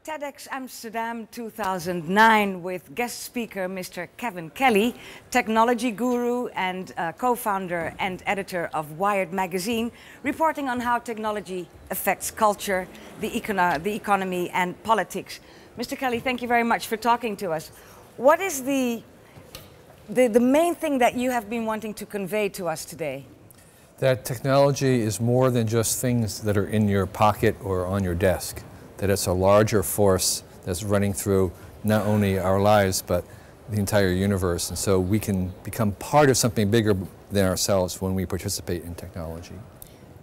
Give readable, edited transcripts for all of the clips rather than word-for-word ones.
TEDx Amsterdam 2009 with guest speaker Mr. Kevin Kelly, technology guru and co-founder and editor of Wired magazine, reporting on how technology affects culture, the economy and politics. Mr. Kelly, thank you very much for talking to us. What is the main thing that you have been wanting to convey to us today? That technology is more than just things that are in your pocket or on your desk. That it's a larger force that's running through not only our lives but the entire universe, and so we can become part of something bigger than ourselves when we participate in technology.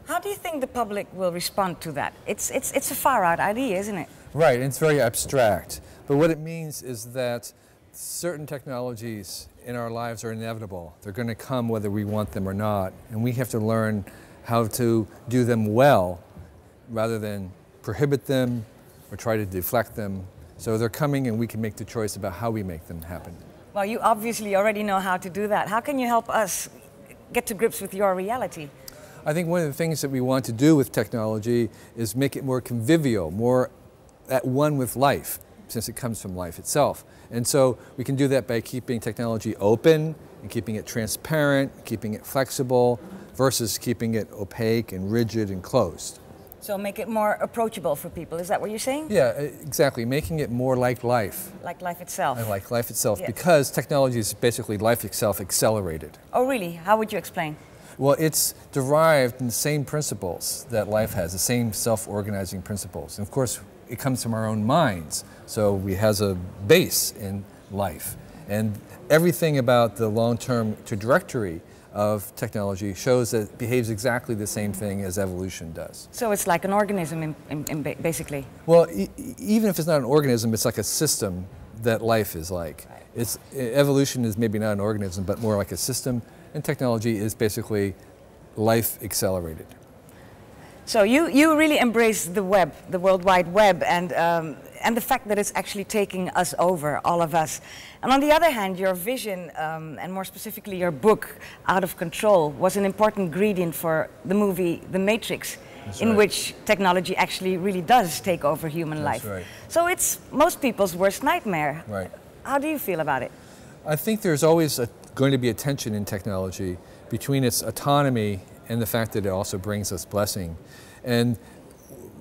How do you think the public will respond to that? It's a far-out idea, isn't it? Right, and it's very abstract, but what it means is that certain technologies in our lives are inevitable. They're going to come whether we want them or not, and we have to learn how to do them well rather than prohibit them or try to deflect them. So they're coming and we can make the choice about how we make them happen. Well, you obviously already know how to do that. How can you help us get to grips with your reality? I think one of the things that we want to do with technology is make it more convivial, more at one with life, since it comes from life itself. And so we can do that by keeping technology open and keeping it transparent, keeping it flexible, versus keeping it opaque and rigid and closed. So make it more approachable for people, is that what you're saying? Yeah, exactly, making it more like life. Like life itself. And like life itself, Yes. Because technology is basically life itself accelerated. Oh really? How would you explain? Well, it's derived in the same principles that life has, the same self-organizing principles. And of course, it comes from our own minds, so it has a base in life. And everything about the long-term trajectory of technology shows that it behaves exactly the same thing as evolution does. So it's like an organism, basically? Well, even if it's not an organism, it's like a system that life is like. Right. Evolution is maybe not an organism, but more like a system, and technology is basically life accelerated. So you really embrace the web, the World Wide Web, and the fact that it's actually taking us over, all of us. And on the other hand, your vision, and more specifically your book, Out of Control, was an important ingredient for the movie The Matrix, in which technology actually really does take over human life. Right. So it's most people's worst nightmare. Right. How do you feel about it? I think there's always going to be a tension in technology between its autonomy and the fact that it also brings us blessing. And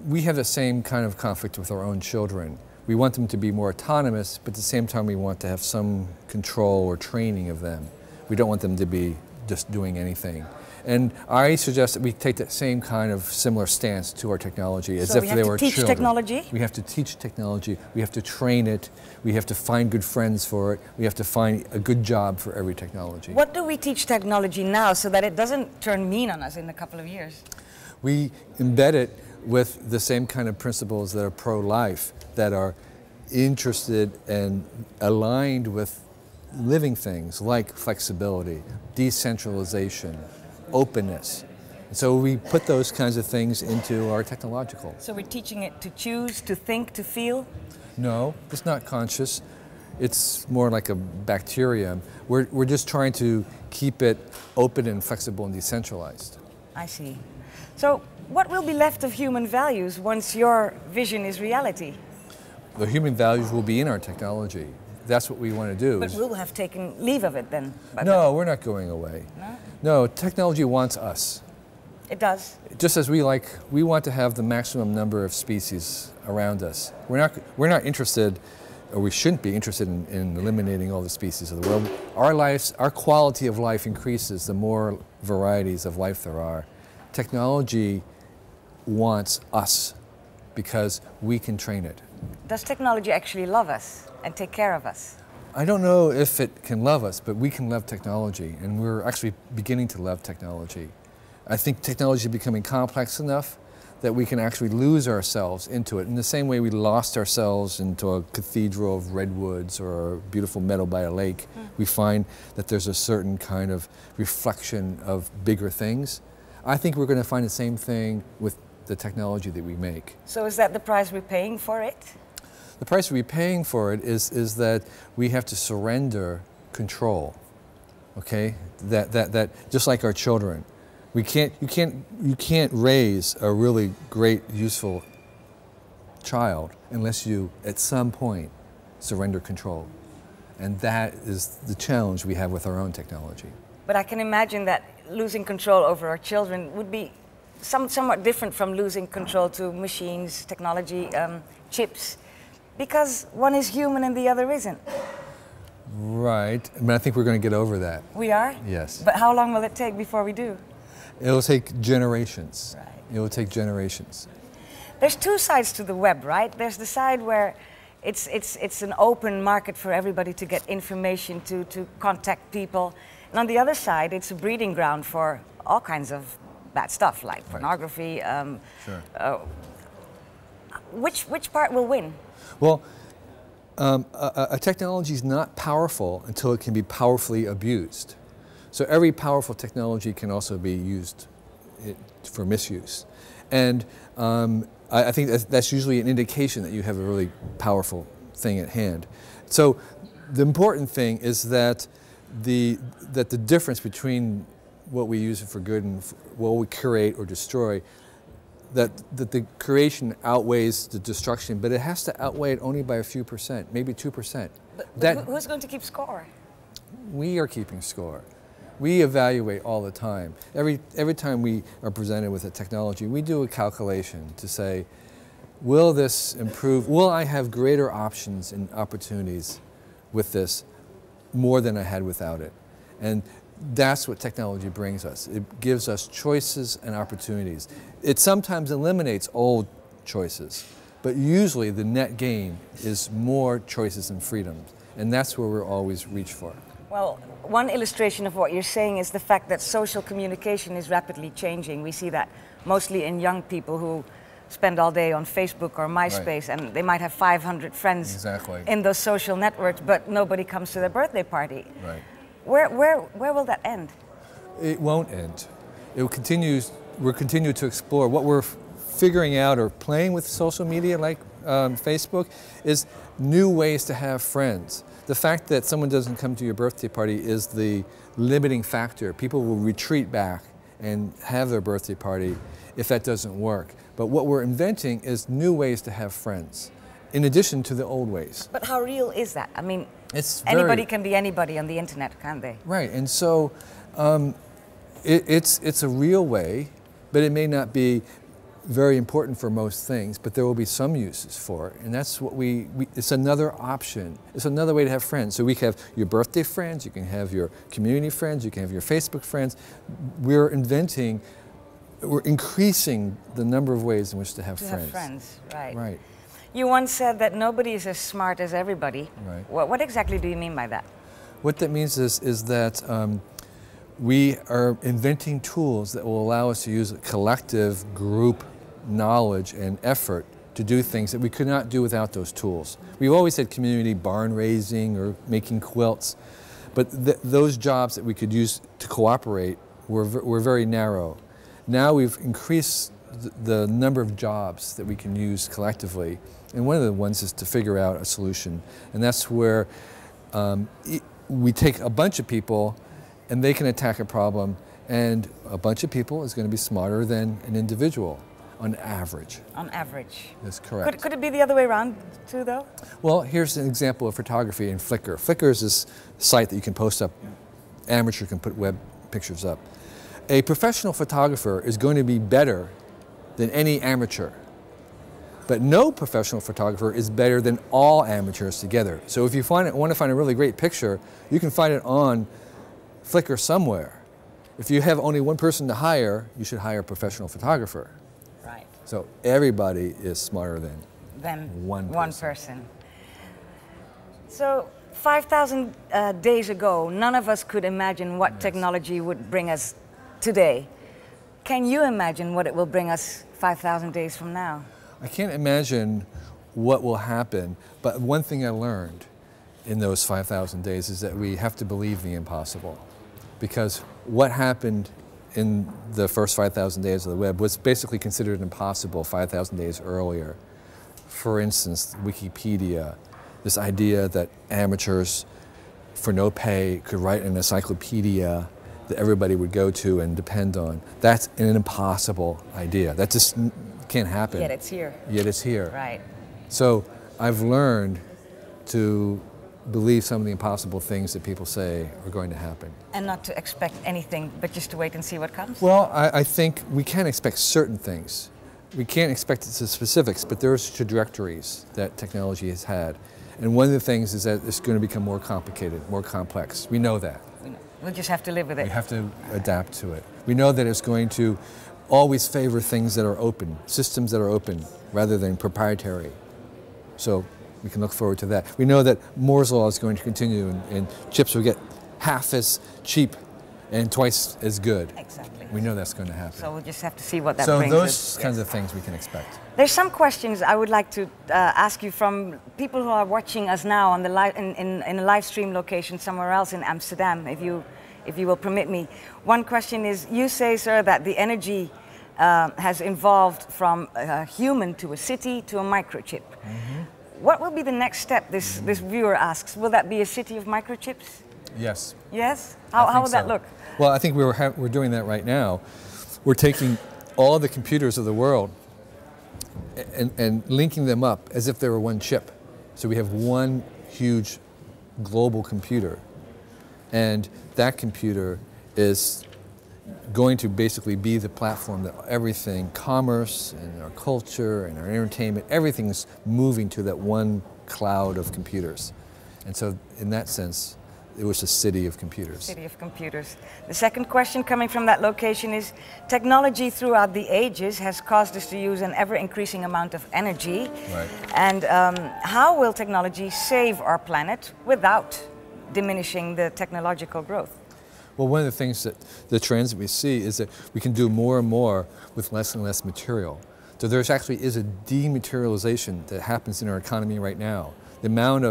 we have the same kind of conflict with our own children. We want them to be more autonomous, but at the same time we want to have some control or training of them. We don't want them to be just doing anything. And I suggest that we take that same kind of similar stance to our technology as if they were children. So we have to teach technology? We have to teach technology, we have to train it, we have to find good friends for it, we have to find a good job for every technology. What do we teach technology now so that it doesn't turn mean on us in a couple of years? We embed it with the same kind of principles that are pro-life, that are interested and aligned with living things like flexibility, decentralization, openness. And so we put those kinds of things into our technological. So we're teaching it to choose, to think, to feel? No, it's not conscious. It's more like a bacterium. We're just trying to keep it open and flexible and decentralized. I see. So what will be left of human values once your vision is reality? The human values will be in our technology. That's what we want to do. But we'll have taken leave of it then? No, we're not going away. No? No, technology wants us. It does? Just as we want to have the maximum number of species around us. We're not interested, or we shouldn't be interested in eliminating all the species of the world. Our quality of life increases the more varieties of life there are. Technology wants us because we can train it. Does technology actually love us and take care of us? I don't know if it can love us, but we can love technology, and we're actually beginning to love technology. I think technology is becoming complex enough that we can actually lose ourselves into it. In the same way we lost ourselves into a cathedral of redwoods or a beautiful meadow by a lake, we find that there's a certain kind of reflection of bigger things. I think we're going to find the same thing with the technology that we make. So is that the price we're paying for it? The price we're paying for it is that we have to surrender control. Okay? That just like our children. You can't raise a really great, useful child unless you, at some point, surrender control. And that is the challenge we have with our own technology. But I can imagine that losing control over our children would be somewhat different from losing control to machines, technology, chips, because one is human and the other isn't. Right. I mean, I think we're going to get over that. We are? Yes. But how long will it take before we do? It will take generations. Right. It will take generations. There's two sides to the web, right? There's the side where it's an open market for everybody to get information, to contact people. And on the other side, it's a breeding ground for all kinds of bad stuff, like pornography. Sure. Which part will win? Well, a technology is not powerful until it can be powerfully abused. So every powerful technology can also be used for misuse. And I think that's usually an indication that you have a really powerful thing at hand. So the important thing is that the difference between what we use for good and what we create or destroy, that the creation outweighs the destruction, but it has to outweigh it only by a few percent, maybe 2%. But who's going to keep score? We are keeping score. We evaluate all the time. Every time we are presented with a technology, we do a calculation to say, will this improve? Will I have greater options and opportunities with this more than I had without it? And that's what technology brings us. It gives us choices and opportunities. It sometimes eliminates old choices, but usually the net gain is more choices and freedoms, and that's where we're always reach for. Well, one illustration of what you're saying is the fact that social communication is rapidly changing. We see that mostly in young people who spend all day on Facebook or MySpace, and they might have 500 friends in those social networks, but nobody comes to their birthday party. Right. Where will that end? It won't end. It will continue. We'll continue to explore. What we're figuring out or playing with social media like Facebook is new ways to have friends. The fact that someone doesn't come to your birthday party is the limiting factor. People will retreat back and have their birthday party if that doesn't work. But what we're inventing is new ways to have friends, in addition to the old ways. But how real is that? I mean, it's anybody can be anybody on the internet, can't they? Right, and so it's a real way, but it may not be very important for most things, but there will be some uses for it, and that's what it's another option. It's another way to have friends. So we have your birthday friends, you can have your community friends, you can have your Facebook friends. We're increasing the number of ways in which to have friends. Right. Right. You once said that nobody is as smart as everybody. Right. What exactly do you mean by that? What that means is that we are inventing tools that will allow us to use a collective group knowledge and effort to do things that we could not do without those tools. We've always had community barn raising or making quilts, but those jobs that we could use to cooperate were very narrow. Now we've increased the number of jobs that we can use collectively, and one of the ones is to figure out a solution, and that's where we take a bunch of people and they can attack a problem, and a bunch of people is going to be smarter than an individual on average. On average. That's correct. Could it be the other way around too, though? Well, here's an example of photography in Flickr. Flickr is this site that you can post up, amateur can put web pictures up. A professional photographer is going to be better than any amateur, but no professional photographer is better than all amateurs together. So if you want to find a really great picture, you can find it on Flickr somewhere. If you have only one person to hire, you should hire a professional photographer. Right. So everybody is smarter than one person. So 5,000 days ago, none of us could imagine what technology would bring us today. Can you imagine what it will bring us 5,000 days from now? I can't imagine what will happen, but one thing I learned in those 5,000 days is that we have to believe the impossible. Because what happened in the first 5,000 days of the web was basically considered impossible 5,000 days earlier. For instance, Wikipedia, this idea that amateurs for no pay could write an encyclopedia that everybody would go to and depend on. That's an impossible idea. That just can't happen. Yet it's here. Yet it's here. Right. So I've learned to believe some of the impossible things that people say are going to happen. And not to expect anything, but just to wait and see what comes? Well, I think we can expect certain things. We can't expect the specifics, but there's trajectories that technology has had. And one of the things is that it's going to become more complicated, more complex. We know that. We'll just have to live with it. We have to adapt to it. We know that it's going to always favor things that are open, systems that are open, rather than proprietary. So we can look forward to that. We know that Moore's Law is going to continue, and chips will get half as cheap and twice as good. Exactly. We know that's going to happen. So we'll just have to see what that brings us. So those kinds of things we can expect. There's some questions I would like to ask you from people who are watching us now on the in a live stream location somewhere else in Amsterdam, if you will permit me. One question is, you say, sir, that the energy has evolved from a human to a city to a microchip. Mm-hmm. What will be the next step, this viewer asks? Will that be a city of microchips? Yes. Yes? How would that look? Well, I think we're doing that right now. We're taking all the computers of the world and linking them up as if they were one chip. So we have one huge global computer. And that computer is going to basically be the platform that everything, commerce and our culture and our entertainment, everything's moving to that one cloud of computers. And so in that sense, it was a city of computers. City of computers. The second question coming from that location is, technology throughout the ages has caused us to use an ever-increasing amount of energy. Right. And how will technology save our planet without diminishing the technological growth? Well, one of the things that the trends that we see is that we can do more and more with less and less material. So there actually is a dematerialization that happens in our economy right now. The amount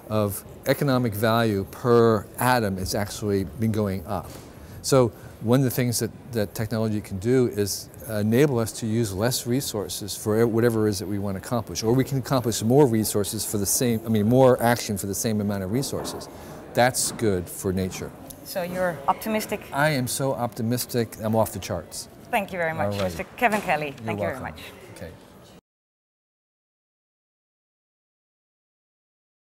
of economic value per atom has actually been going up. So one of the things that technology can do is enable us to use less resources for whatever it is that we want to accomplish, or we can accomplish more resources for the same, more action for the same amount of resources. That's good for nature. So you're optimistic? I am so optimistic, I'm off the charts. Thank you very much, All right. Mr. Kevin Kelly. Thank you very welcome. much. Okay.